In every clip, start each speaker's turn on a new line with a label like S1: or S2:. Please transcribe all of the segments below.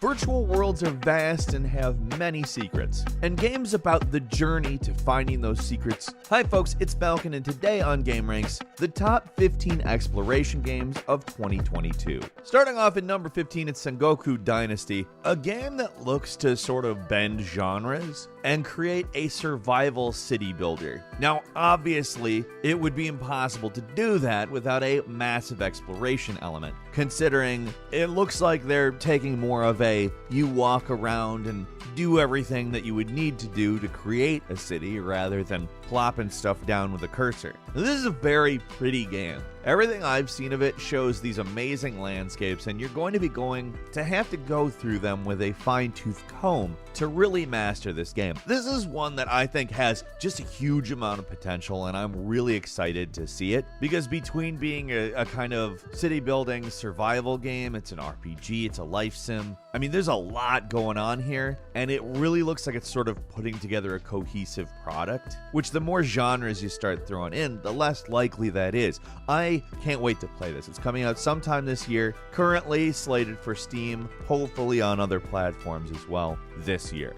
S1: Virtual worlds are vast and have many secrets, and games about the journey to finding those secrets. Hi folks, it's Falcon, and today on Game Ranks, the top 15 exploration games of 2022. Starting off at number 15, it's Sengoku Dynasty, a game that looks to sort of bend genres and create a survival city builder. Now, obviously, it would be impossible to do that without a massive exploration element, considering it looks like they're taking more of a you walk around and do everything that you would need to do to create a city rather than plopping stuff down with a cursor. This is a very pretty game. Everything I've seen of it shows these amazing landscapes, and you're going to be going to have to go through them with a fine-tooth comb to really master this game. This is one that I think has just a huge amount of potential, and I'm really excited to see it, because between being a kind of city building survival game, it's an RPG, it's a life sim. I mean, there's a lot going on here, and it really looks like it's sort of putting together a cohesive product, which the more genres you start throwing in, the less likely that is. I can't wait to play this. It's coming out sometime this year, currently slated for Steam, hopefully on other platforms as well this year.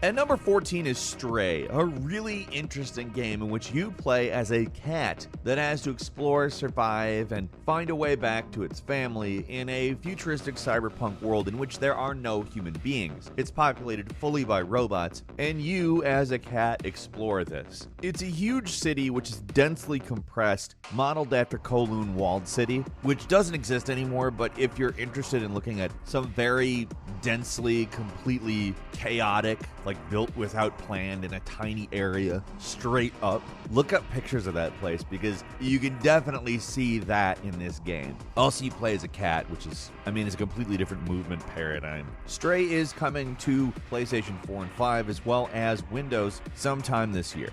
S1: At number 14 is Stray, a really interesting game in which you play as a cat that has to explore, survive, and find a way back to its family in a futuristic cyberpunk world in which there are no human beings. It's populated fully by robots, and you as a cat explore this. It's a huge city which is densely compressed, modeled after Kowloon Walled City, which doesn't exist anymore, but if you're interested in looking at some very densely, completely chaotic, like built without plan in a tiny area, straight up, look up pictures of that place, because you can definitely see that in this game. Also, you play as a cat, which is, it's a completely different movement paradigm. Stray is coming to PlayStation 4 and 5 as well as Windows sometime this year.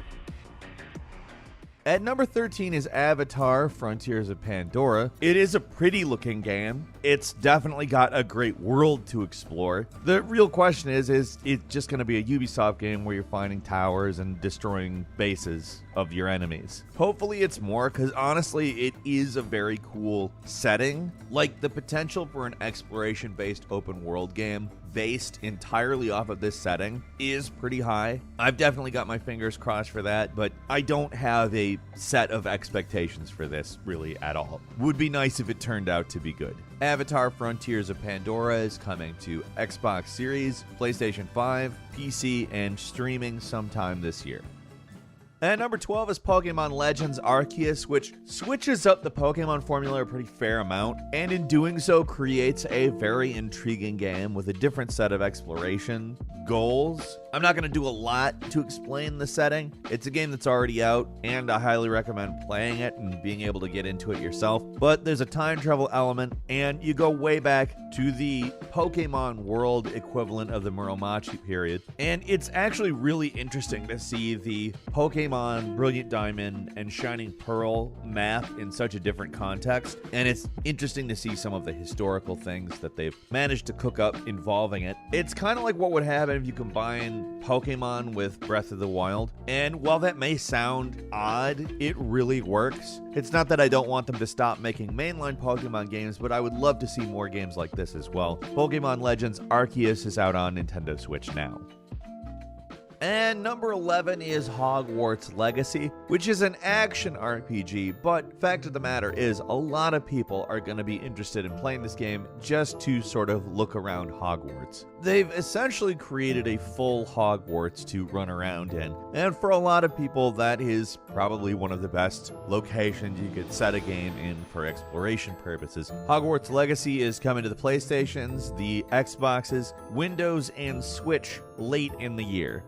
S1: At number 13 is Avatar: Frontiers of Pandora. It is a pretty looking game. It's definitely got a great world to explore. The real question is it just going to be a Ubisoft game where you're finding towers and destroying bases of your enemies? Hopefully it's more, because honestly, it is a very cool setting. Like, the potential for an exploration-based open world game based entirely off of this setting is pretty high. I've definitely got my fingers crossed for that, but I don't have a set of expectations for this really at all. Would be nice if it turned out to be good. Avatar: Frontiers of Pandora is coming to Xbox Series, PlayStation 5, PC, and streaming sometime this year. At number 12 is Pokemon Legends Arceus, which switches up the Pokemon formula a pretty fair amount, and in doing so creates a very intriguing game with a different set of exploration goals. I'm not going to do a lot to explain the setting. It's a game that's already out, and I highly recommend playing it and being able to get into it yourself. But there's a time travel element, and you go way back to the Pokemon world equivalent of the Muromachi period, and it's actually really interesting to see the Pokemon Brilliant Diamond and Shining Pearl map in such a different context, and it's interesting to see some of the historical things that they've managed to cook up involving it. It's kind of like what would happen if you combine Pokemon with Breath of the Wild, and while that may sound odd, it really works. It's not that I don't want them to stop making mainline Pokemon games, but I would love to see more games like this as well. Pokemon Legends Arceus is out on Nintendo Switch now. And number 11 is Hogwarts Legacy, which is an action RPG, but fact of the matter is a lot of people are going to be interested in playing this game just to sort of look around Hogwarts. They've essentially created a full Hogwarts to run around in, and for a lot of people that is probably one of the best locations you could set a game in for exploration purposes. Hogwarts Legacy is coming to the PlayStations, the Xboxes, Windows, and Switch late in the year.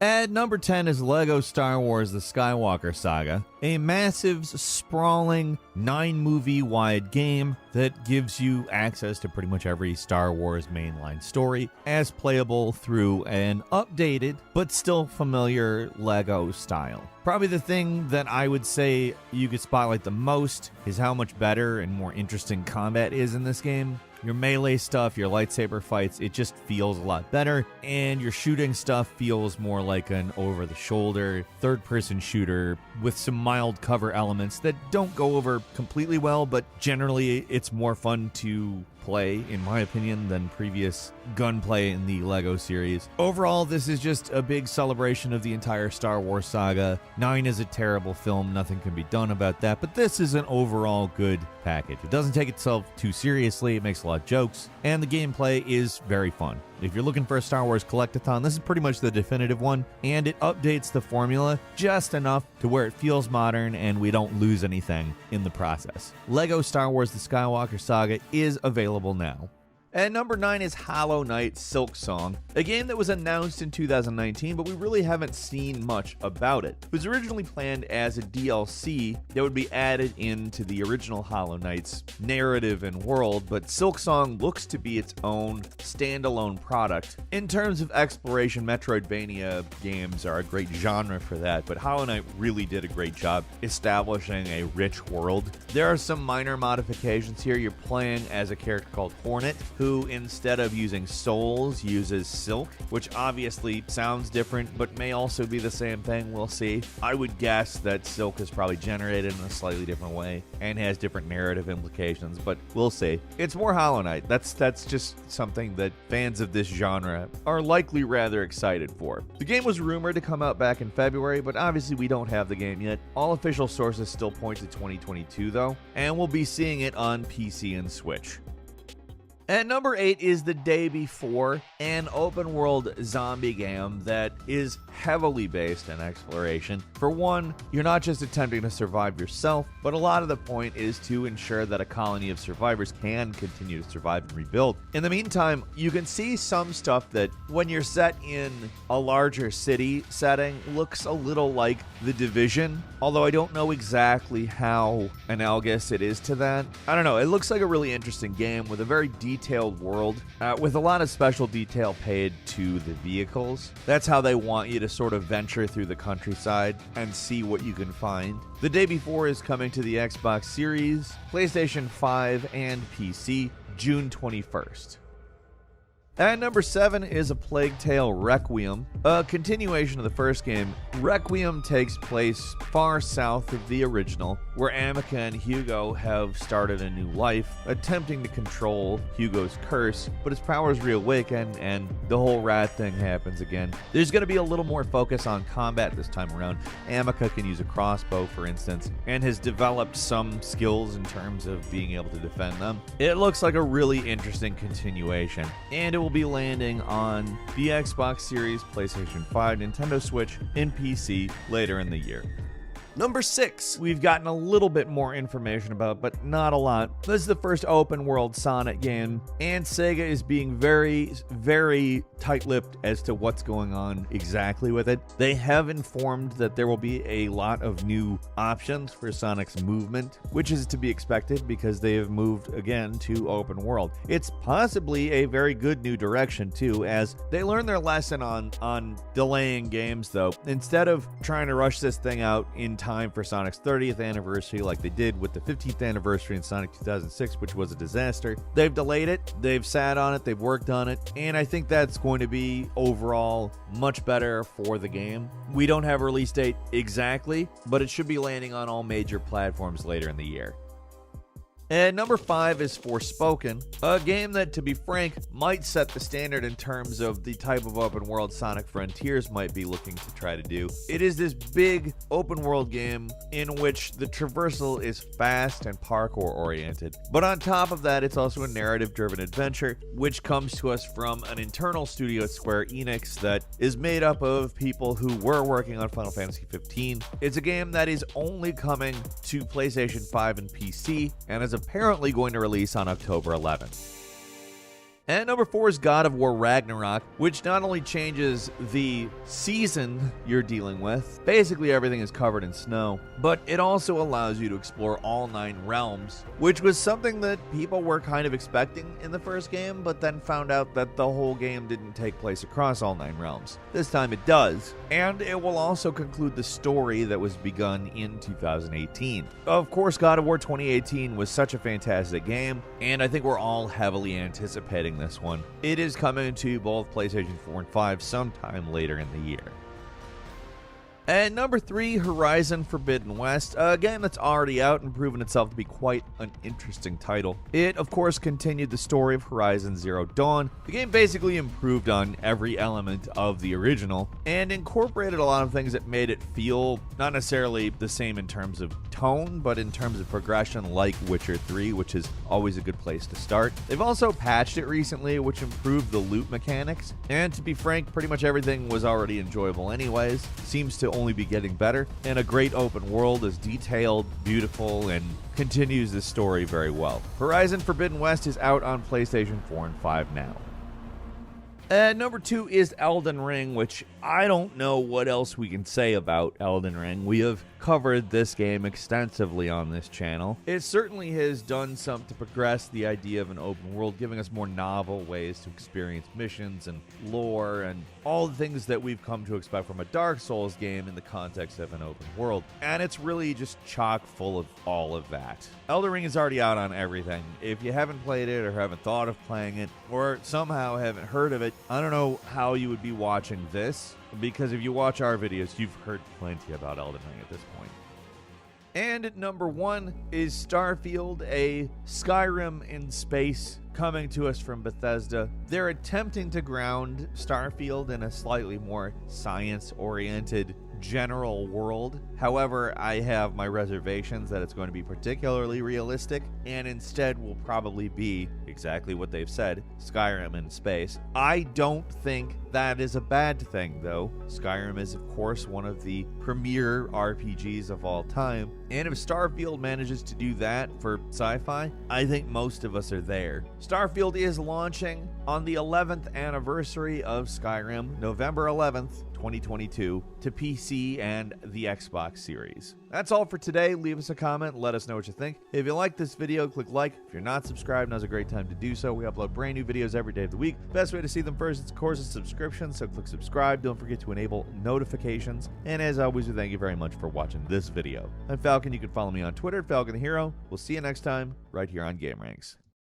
S1: At number 10 is LEGO Star Wars The Skywalker Saga, a massive, sprawling, 9-movie-wide game that gives you access to pretty much every Star Wars mainline story as playable through an updated but still familiar LEGO style. Probably the thing that I would say you could spotlight the most is how much better and more interesting combat is in this game. Your melee stuff, your lightsaber fights, it just feels a lot better, and your shooting stuff feels more like an over-the-shoulder, third-person shooter with some mild cover elements that don't go over completely well, but generally it's more fun to play, in my opinion, than previous gunplay in the LEGO series. Overall, this is just a big celebration of the entire Star Wars saga. 9 is a terrible film, nothing can be done about that, but this is an overall good package. It doesn't take itself too seriously, it makes a lot of jokes, and the gameplay is very fun. If you're looking for a Star Wars collectathon, this is pretty much the definitive one, and it updates the formula just enough to where it feels modern and we don't lose anything in the process. LEGO Star Wars The Skywalker Saga is available now. And number 9 is Hollow Knight Silksong, a game that was announced in 2019, but we really haven't seen much about it. It was originally planned as a DLC that would be added into the original Hollow Knight's narrative and world, but Silksong looks to be its own standalone product. In terms of exploration, Metroidvania games are a great genre for that, but Hollow Knight really did a great job establishing a rich world. There are some minor modifications here. You're playing as a character called Hornet, who instead of using souls uses silk, which obviously sounds different but may also be the same thing. We'll see. I would guess that silk is probably generated in a slightly different way and has different narrative implications, but we'll see. It's more Hollow Knight. That's just something that fans of this genre are likely rather excited for. The game was rumored to come out back in February, but obviously we don't have the game yet. All official sources still point to 2022 though, and we'll be seeing it on PC and Switch. At number 8 is The Day Before, an open-world zombie game that is heavily based in exploration. For one, you're not just attempting to survive yourself, but a lot of the point is to ensure that a colony of survivors can continue to survive and rebuild. In the meantime, you can see some stuff that, when you're set in a larger city setting, looks a little like The Division, although I don't know exactly how analogous it is to that. I don't know, it looks like a really interesting game with a very detailed world, with a lot of special detail paid to the vehicles. That's how they want you to sort of venture through the countryside and see what you can find. The Day Before is coming to the Xbox Series, PlayStation 5, and PC June 21st. At number 7 is A Plague Tale Requiem, a continuation of the first game. Requiem takes place far south of the original, where Amica and Hugo have started a new life, attempting to control Hugo's curse, but his powers reawaken and the whole rat thing happens again. There's going to be a little more focus on combat this time around. Amica can use a crossbow, for instance, and has developed some skills in terms of being able to defend them. It looks like a really interesting continuation, and it will be landing on the Xbox Series, PlayStation 5, Nintendo Switch, and PC later in the year. Number 6, we've gotten a little bit more information about, but not a lot. This is the first open world Sonnet game, and Sega is being very, very tight-lipped as to what's going on exactly with it. They have informed that there will be a lot of new options for Sonic's movement, which is to be expected because they have moved again to open world. It's possibly a very good new direction too, as they learned their lesson on delaying games though. Instead of trying to rush this thing out in time for Sonic's 30th anniversary like they did with the 15th anniversary in Sonic 2006, which was a disaster, they've delayed it, they've sat on it, they've worked on it, and I think that's going to be overall much better for the game. We don't have a release date exactly, but it should be landing on all major platforms later in the year. And number 5 is Forspoken, a game that, to be frank, might set the standard in terms of the type of open world Sonic Frontiers might be looking to try to do. It is this big open world game in which the traversal is fast and parkour oriented. But on top of that, it's also a narrative driven adventure, which comes to us from an internal studio at Square Enix that is made up of people who were working on Final Fantasy 15. It's a game that is only coming to PlayStation 5 and PC, and is apparently going to release on October 11th. And number 4 is God of War Ragnarok, which not only changes the season you're dealing with, basically everything is covered in snow, but it also allows you to explore all 9 realms, which was something that people were kind of expecting in the first game, but then found out that the whole game didn't take place across all 9 realms. This time it does, and it will also conclude the story that was begun in 2018. Of course, God of War 2018 was such a fantastic game, and I think we're all heavily anticipating this one. It is coming to both PlayStation 4 and 5 sometime later in the year. And number 3, Horizon Forbidden West, a game that's already out and proven itself to be quite an interesting title. It, of course, continued the story of Horizon Zero Dawn. The game basically improved on every element of the original and incorporated a lot of things that made it feel not necessarily the same in terms of tone, but in terms of progression, like Witcher 3, which is always a good place to start. They've also patched it recently, which improved the loot mechanics, and to be frank, pretty much everything was already enjoyable anyways. Seems to only be getting better, and a great open world is detailed, beautiful, and continues the story very well. Horizon Forbidden West is out on PlayStation 4 and 5 now. And number 2 is Elden Ring, which I don't know what else we can say about Elden Ring. We have covered this game extensively on this channel. It certainly has done something to progress the idea of an open world, giving us more novel ways to experience missions and lore and all the things that we've come to expect from a Dark Souls game in the context of an open world. And it's really just chock full of all of that. Elden Ring is already out on everything. If you haven't played it or haven't thought of playing it or somehow haven't heard of it, I don't know how you would be watching this, because if you watch our videos, you've heard plenty about Elden Ring at this point. And at number 1 is Starfield, a Skyrim in space coming to us from Bethesda. They're attempting to ground Starfield in a slightly more science-oriented general world. However, I have my reservations that it's going to be particularly realistic, and instead will probably be exactly what they've said, Skyrim in space. I don't think that is a bad thing, though. Skyrim is, of course, one of the premier RPGs of all time, and if Starfield manages to do that for sci-fi, I think most of us are there. Starfield is launching on the 11th anniversary of Skyrim, November 11th, 2022, to PC and the Xbox Series. That's all for today. Leave us a comment, let us know what you think. If you like this video, click like. If you're not subscribed, now's a great time to do so. We upload brand new videos every day of the week. Best way to see them first is, of course, a subscription, so click subscribe. Don't forget to enable notifications. And as always, we thank you very much for watching this video. I'm Falcon. You can follow me on Twitter, Falcon the Hero. We'll see you next time, right here on Game Ranks.